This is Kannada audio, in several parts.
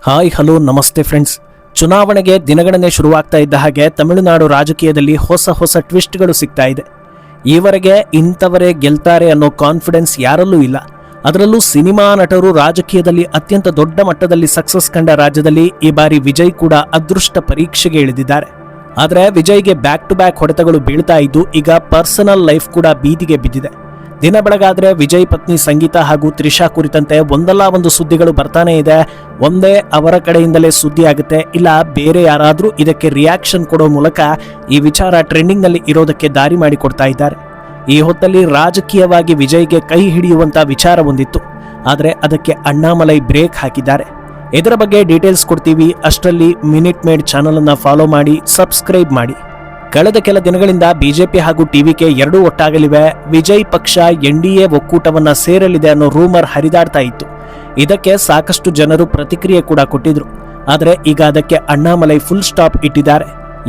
ಹಾಯ್ ಹಲೋ ನಮಸ್ತೆ ಫ್ರೆಂಡ್ಸ್. ಚುನಾವಣೆಗೆ ದಿನಗಣನೆ ಶುರುವಾಗ್ತಾ ಇದ್ದ ಹಾಗೆ ತಮಿಳುನಾಡು ರಾಜಕೀಯದಲ್ಲಿ ಹೊಸ ಟ್ವಿಸ್ಟ್ಗಳು ಸಿಗ್ತಾ ಇದೆ. ಈವರೆಗೆ ಇಂಥವರೇ ಗೆಲ್ತಾರೆ ಅನ್ನೋ ಕಾನ್ಫಿಡೆನ್ಸ್ ಯಾರಲ್ಲೂ ಇಲ್ಲ. ಅದರಲ್ಲೂ ಸಿನಿಮಾ ನಟರು ರಾಜಕೀಯದಲ್ಲಿ ಅತ್ಯಂತ ದೊಡ್ಡ ಮಟ್ಟದಲ್ಲಿ ಸಕ್ಸಸ್ ಕಂಡ ರಾಜ್ಯದಲ್ಲಿ ಈ ಬಾರಿ ವಿಜಯ್ ಕೂಡ ಅದೃಷ್ಟ ಪರೀಕ್ಷೆಗೆ ಇಳಿದಿದ್ದಾರೆ. ಆದರೆ ವಿಜಯ್ಗೆ ಬ್ಯಾಕ್ ಟು ಬ್ಯಾಕ್ ಹೊಡೆತಗಳು ಬೀಳ್ತಾ ಇದ್ದು ಈಗ ಪರ್ಸನಲ್ ಲೈಫ್ ಕೂಡ ಬೀದಿಗೆ ಬಿದ್ದಿದೆ. ದಿನ ಬೆಳಗಾದ್ರೆ ವಿಜಯ್ ಪತ್ನಿ ಸಂಗೀತ ಹಾಗೂ ತ್ರಿಷಾ ಕುರಿತಂತೆ ಒಂದಲ್ಲ ಒಂದು ಸುದ್ದಿಗಳು ಬರ್ತಾನೆ ಇದೆ. ಒಂದೇ ಅವರ ಕಡೆಯಿಂದಲೇ ಸುದ್ದಿ ಆಗುತ್ತೆ, ಇಲ್ಲ ಬೇರೆ ಯಾರಾದ್ರೂ ಇದಕ್ಕೆ ರಿಯಾಕ್ಷನ್ ಕೊಡೋ ಮೂಲಕ ಈ ವಿಚಾರ ಟ್ರೆಂಡಿಂಗ್ ನಲ್ಲಿ ಇರೋದಕ್ಕೆ ದಾರಿ ಮಾಡಿಕೊಡ್ತಾ ಇದ್ದಾರೆ. ಈ ಹೊತ್ತಲ್ಲಿ ರಾಜಕೀಯವಾಗಿ ವಿಜಯ್ಗೆ ಕೈ ಹಿಡಿಯುವಂತ ವಿಚಾರ ಒಂದಿತ್ತು, ಆದರೆ ಅದಕ್ಕೆ ಅಣ್ಣಾಮಲೈ ಬ್ರೇಕ್ ಹಾಕಿದ್ದಾರೆ. ಇದರ ಬಗ್ಗೆ ಡೀಟೇಲ್ಸ್ ಕೊಡ್ತೀವಿ. ಅಷ್ಟರಲ್ಲಿ ಮಿನಿಟ್ ಮೇಡ್ ಚಾನಲ್ ಅನ್ನ ಫಾಲೋ ಮಾಡಿ, ಸಬ್ಸ್ಕ್ರೈಬ್ ಮಾಡಿ. ಕಳೆದ ಕೆಲ ದಿನಗಳಿಂದ ಬಿಜೆಪಿ ಹಾಗೂ ಟಿವಿಕೆ ಎರಡೂ ಒಟ್ಟಾಗಲಿವೆ. ವಿಜಯ್ ಪಕ್ಷ NDA ಒಕ್ಕೂಟವನ್ನ ಸೇರಲಿದೆ ಅನ್ನೋ ರೂಮರ್ ಹರಿದಾಡ್ತಾ ಇತ್ತು. ಇದಕ್ಕೆ ಸಾಕಷ್ಟು ಜನರು ಪ್ರತಿಕ್ರಿಯೆ ಕೂಡ ಕೊಟ್ಟಿದ್ರು. ಆದರೆ ಈಗ ಅದಕ್ಕೆ ಅಣ್ಣಾಮಲೈ ಫುಲ್ ಸ್ಟಾಪ್ ಇಟ್ಟಿದ್ದಾರೆ.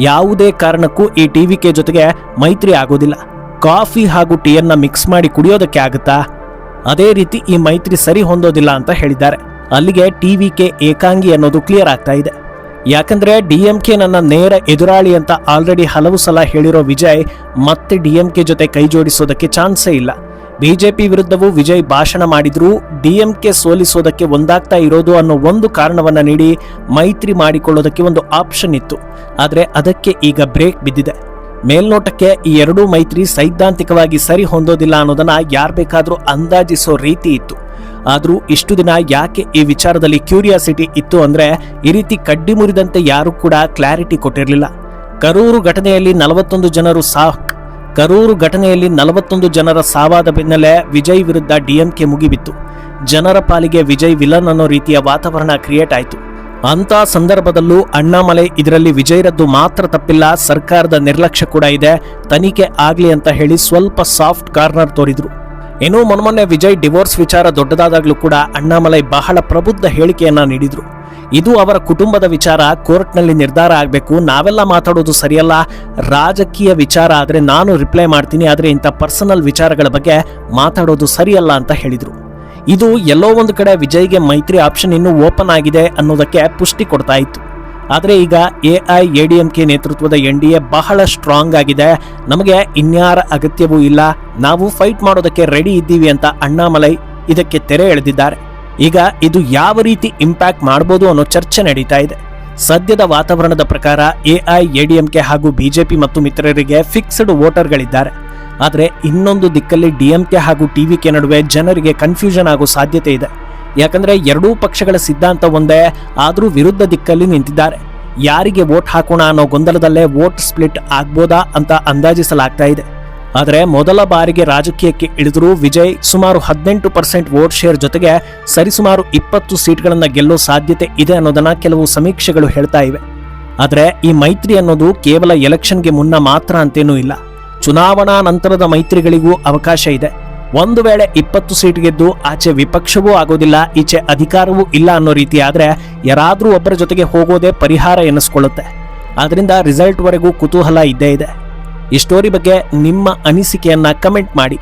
ಯಾವುದೇ ಕಾರಣಕ್ಕೂ ಈ ಟಿವಿಕೆ ಜೊತೆಗೆ ಮೈತ್ರಿ ಆಗೋದಿಲ್ಲ. ಕಾಫಿ ಹಾಗೂ ಟೀಯನ್ನ ಮಿಕ್ಸ್ ಮಾಡಿ ಕುಡಿಯೋದಕ್ಕೆ ಆಗುತ್ತಾ? ಅದೇ ರೀತಿ ಈ ಮೈತ್ರಿ ಸರಿ ಹೊಂದೋದಿಲ್ಲ ಅಂತ ಹೇಳಿದ್ದಾರೆ. ಅಲ್ಲಿಗೆ ಟಿವಿಕೆ ಏಕಾಂಗಿ ಅನ್ನೋದು ಕ್ಲಿಯರ್ ಆಗ್ತಾ ಇದೆ. ಯಾಕಂದ್ರೆ DMK ನನ್ನ ನೇರ ಎದುರಾಳಿ ಅಂತ ಆಲ್ರೆಡಿ ಹಲವು ಸಲ ಹೇಳಿರೋ ವಿಜಯ್ ಮತ್ತೆ DMK ಜೊತೆ ಕೈ ಜೋಡಿಸೋದಕ್ಕೆ ಚಾನ್ಸೇ ಇಲ್ಲ. ಬಿಜೆಪಿ ವಿರುದ್ಧವೂ ವಿಜಯ್ ಭಾಷಣ ಮಾಡಿದ್ರೂ DMK ಸೋಲಿಸೋದಕ್ಕೆ ಒಂದಾಗ್ತಾ ಇರೋದು ಅನ್ನೋ ಒಂದು ಕಾರಣವನ್ನ ನೀಡಿ ಮೈತ್ರಿ ಮಾಡಿಕೊಳ್ಳೋದಕ್ಕೆ ಒಂದು ಆಪ್ಷನ್ ಇತ್ತು. ಆದ್ರೆ ಅದಕ್ಕೆ ಈಗ ಬ್ರೇಕ್ ಬಿದ್ದಿದೆ. ಮೇಲ್ನೋಟಕ್ಕೆ ಈ ಎರಡೂ ಮೈತ್ರಿ ಸೈದ್ಧಾಂತಿಕವಾಗಿ ಸರಿ ಹೊಂದೋದಿಲ್ಲ ಅನ್ನೋದನ್ನ ಯಾರು ಬೇಕಾದ್ರೂ ಅಂದಾಜಿಸೋ ರೀತಿ ಇತ್ತು. ಆದ್ರೂ ಇಷ್ಟು ದಿನ ಯಾಕೆ ಈ ವಿಚಾರದಲ್ಲಿ ಕ್ಯೂರಿಯಾಸಿಟಿ ಇತ್ತು ಅಂದ್ರೆ, ಈ ರೀತಿ ಕಡ್ಡಿ ಮುರಿದಂತೆ ಯಾರು ಕೂಡ ಕ್ಲಾರಿಟಿ ಕೊಟ್ಟಿರಲಿಲ್ಲ. ಕರೂರು ಘಟನೆಯಲ್ಲಿ 41 ಜನರ ಸಾವಾದ ಬೆನ್ನಲ್ಲೇ ವಿಜಯ್ ವಿರುದ್ಧ DMK ಮುಗಿಬಿತ್ತು. ಜನರ ಪಾಲಿಗೆ ವಿಜಯ್ ವಿಲನ್ ಅನ್ನೋ ರೀತಿಯ ವಾತಾವರಣ ಕ್ರಿಯೇಟ್ ಆಯಿತು. ಅಂತ ಸಂದರ್ಭದಲ್ಲೂ ಅಣ್ಣಾಮಲೈ ಇದರಲ್ಲಿ ವಿಜಯ್ರದ್ದು ಮಾತ್ರ ತಪ್ಪಿಲ್ಲ, ಸರ್ಕಾರದ ನಿರ್ಲಕ್ಷ್ಯ ಕೂಡ ಇದೆ, ತನಿಖೆ ಆಗ್ಲಿ ಅಂತ ಹೇಳಿ ಸ್ವಲ್ಪ ಸಾಫ್ಟ್ ಕಾರ್ನರ್ ತೋರಿದ್ರು. ಇನ್ನು ಮೊನ್ನೆ ವಿಜಯ್ ಡಿವೋರ್ಸ್ ವಿಚಾರ ದೊಡ್ಡದಾದಾಗ್ಲೂ ಕೂಡ ಅಣ್ಣಾಮಲೈ ಬಹಳ ಪ್ರಬುದ್ಧ ಹೇಳಿಕೆಯನ್ನ ನೀಡಿದ್ರು. ಇದು ಅವರ ಕುಟುಂಬದ ವಿಚಾರ, ಕೋರ್ಟ್ನಲ್ಲಿ ನಿರ್ಧಾರ ಆಗಬೇಕು, ನಾವೆಲ್ಲ ಮಾತಾಡೋದು ಸರಿಯಲ್ಲ, ರಾಜಕೀಯ ವಿಚಾರ ಆದ್ರೆ ನಾನು ರಿಪ್ಲೈ ಮಾಡ್ತೀನಿ, ಆದ್ರೆ ಇಂಥ ಪರ್ಸನಲ್ ವಿಚಾರಗಳ ಬಗ್ಗೆ ಮಾತಾಡೋದು ಸರಿಯಲ್ಲ ಅಂತ ಹೇಳಿದ್ರು. ಇದು ಎಲ್ಲೋ ಒಂದು ಕಡೆ ವಿಜಯ್ಗೆ ಮೈತ್ರಿ ಆಪ್ಷನ್ ಇನ್ನೂ ಓಪನ್ ಆಗಿದೆ ಅನ್ನೋದಕ್ಕೆ ಪುಷ್ಟಿ ಕೊಡ್ತಾ ಇತ್ತು. ಆದರೆ ಈಗ AIADMK ನೇತೃತ್ವದ NDA ಬಹಳ ಸ್ಟ್ರಾಂಗ್ ಆಗಿದೆ, ನಮಗೆ ಇನ್ಯಾರ ಅಗತ್ಯವೂ ಇಲ್ಲ, ನಾವು ಫೈಟ್ ಮಾಡೋದಕ್ಕೆ ರೆಡಿ ಇದ್ದೀವಿ ಅಂತ ಅಣ್ಣಾಮಲೈ ಇದಕ್ಕೆ ತೆರೆ ಎಳೆದಿದ್ದಾರೆ. ಈಗ ಇದು ಯಾವ ರೀತಿ ಇಂಪ್ಯಾಕ್ಟ್ ಮಾಡಬಹುದು ಅನ್ನೋ ಚರ್ಚೆ ನಡೀತಾ ಇದೆ. ಸದ್ಯದ ವಾತಾವರಣದ ಪ್ರಕಾರ AIADMK ಹಾಗೂ ಬಿಜೆಪಿ ಮತ್ತು ಮಿತ್ರರಿಗೆ ಫಿಕ್ಸ್ಡ್ ವೋಟರ್ಗಳಿದ್ದಾರೆ. ಆದರೆ ಇನ್ನೊಂದು ದಿಕ್ಕಲ್ಲಿ DMK ಹಾಗೂ TVK ನಡುವೆ ಜನರಿಗೆ ಕನ್ಫ್ಯೂಷನ್ ಆಗೋ ಸಾಧ್ಯತೆ ಇದೆ. ಯಾಕಂದ್ರೆ ಎರಡೂ ಪಕ್ಷಗಳ ಸಿದ್ಧಾಂತ ಒಂದೇ, ಆದ್ರೂ ವಿರುದ್ಧ ದಿಕ್ಕಲ್ಲಿ ನಿಂತಿದ್ದಾರೆ. ಯಾರಿಗೆ ವೋಟ್ ಹಾಕೋಣ ಅನ್ನೋ ಗೊಂದಲದಲ್ಲೇ ವೋಟ್ ಸ್ಪ್ಲಿಟ್ ಆಗ್ಬೋದಾ ಅಂತ ಅಂದಾಜಿಸಲಾಗ್ತಾ ಇದೆ. ಆದರೆ ಮೊದಲ ಬಾರಿಗೆ ರಾಜಕೀಯಕ್ಕೆ ಇಳಿದರೂ ವಿಜಯ್ ಸುಮಾರು 18% ವೋಟ್ ಶೇರ್ ಜೊತೆಗೆ ಸರಿಸುಮಾರು 20 ಸೀಟ್ಗಳನ್ನ ಗೆಲ್ಲೋ ಸಾಧ್ಯತೆ ಇದೆ ಅನ್ನೋದನ್ನ ಕೆಲವು ಸಮೀಕ್ಷೆಗಳು ಹೇಳ್ತಾ ಇವೆ. ಆದರೆ ಈ ಮೈತ್ರಿ ಅನ್ನೋದು ಕೇವಲ ಎಲೆಕ್ಷನ್ಗೆ ಮುನ್ನ ಮಾತ್ರ ಅಂತೇನೂ ಇಲ್ಲ. ಚುನಾವಣಾ ನಂತರದ ಮೈತ್ರಿಗಳಿಗೂ ಅವಕಾಶ ಇದೆ. ಒಂದು ವೇಳೆ 20 ಸೀಟ್ ಗೆದ್ದು ಆಚೆ ವಿಪಕ್ಷವೂ ಆಗೋದಿಲ್ಲ, ಈಚೆ ಅಧಿಕಾರವೂ ಇಲ್ಲ ಅನ್ನೋ ರೀತಿ ಆದ್ರೆ ಯಾರಾದ್ರೂ ಒಬ್ಬರ ಜೊತೆಗೆ ಹೋಗೋದೇ ಪರಿಹಾರ ಎನಿಸ್ಕೊಳ್ಳುತ್ತೆ. ಆದ್ರಿಂದ ರಿಸಲ್ಟ್ ವರೆಗೂ ಕುತೂಹಲ ಇದ್ದೇ ಇದೆ. ಈ ಸ್ಟೋರಿ ಬಗ್ಗೆ ನಿಮ್ಮ ಅನಿಸಿಕೆಯನ್ನ ಕಮೆಂಟ್ ಮಾಡಿ.